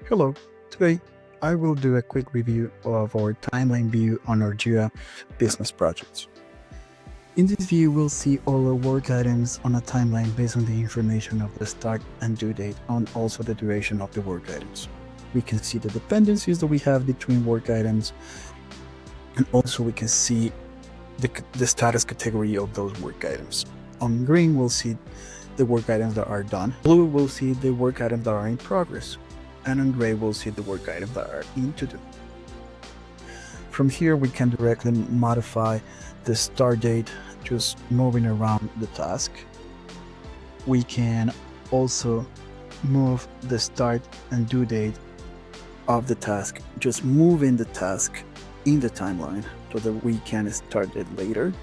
Hello, today I will do a quick review of our timeline view on our Jira business projects. In this view, we'll see all our work items on a timeline based on the information of the start and due date and also the duration of the work items. We can see the dependencies that we have between work items, and also we can see the status category of those work items. On green, we'll see the work items that are done. Blue, we'll see the work items that are in progress. And on gray, we'll see the work items that are in to do. From here, we can directly modify the start date, just moving around the task. We can also move the start and due date of the task, just moving the task in the timeline so that we can start it later.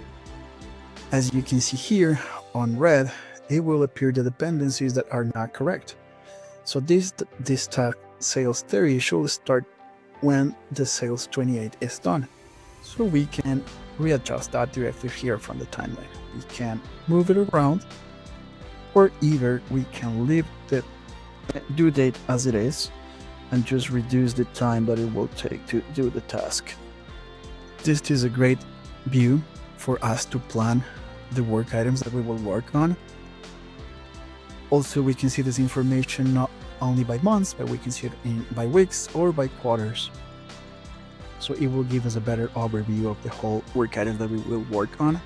As you can see here on red, it will appear the dependencies that are not correct. So this task sales 30 should start when the sales 28 is done. So we can readjust that directly here from the timeline. We can move it around, or either we can leave the due date as it is and just reduce the time that it will take to do the task. This is a great view for us to plan the work items that we will work on. Also, we can see this information not only by months, but we can see it by weeks or by quarters. So it will give us a better overview of the whole work item that we will work on.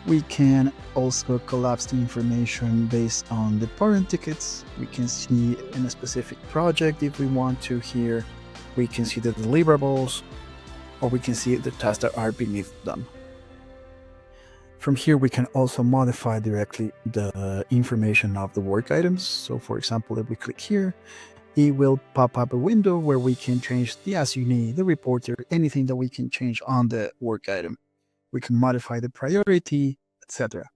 We can also collapse the information based on the parent tickets. We can see in a specific project if we want to here. We can see the deliverables, or we can see the tasks that are beneath them. From here, we can also modify directly the information of the work items. So for example, if we click here, it will pop up a window where we can change the assignee, the reporter, anything that we can change on the work item. We can modify the priority, etc.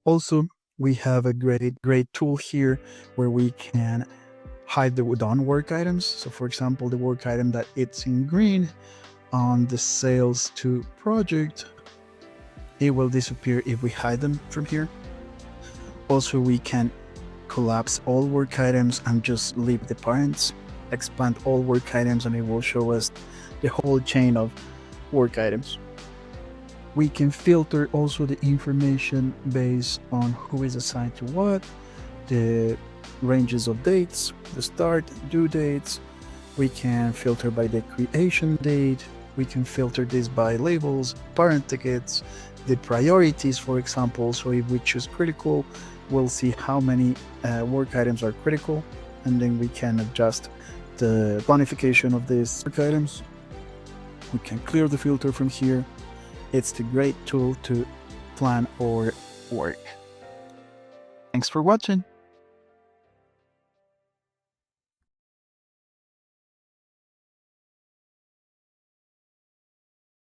Also, we have a great tool here where we can hide the done work items. So for example, the work item that it's in green on the sales to project, it will disappear if we hide them from here. Also, we can collapse all work items and just leave the parents, expand all work items, and it will show us the whole chain of work items. We can filter also the information based on who is assigned to what, the ranges of dates, the start, due dates. We can filter by the creation date. We can filter this by labels, parent tickets, the priorities, for example. So if we choose critical, we'll see how many work items are critical, and then we can adjust the bonification of these work items. We can clear the filter from here. It's a great tool to plan our work. Thanks for watching.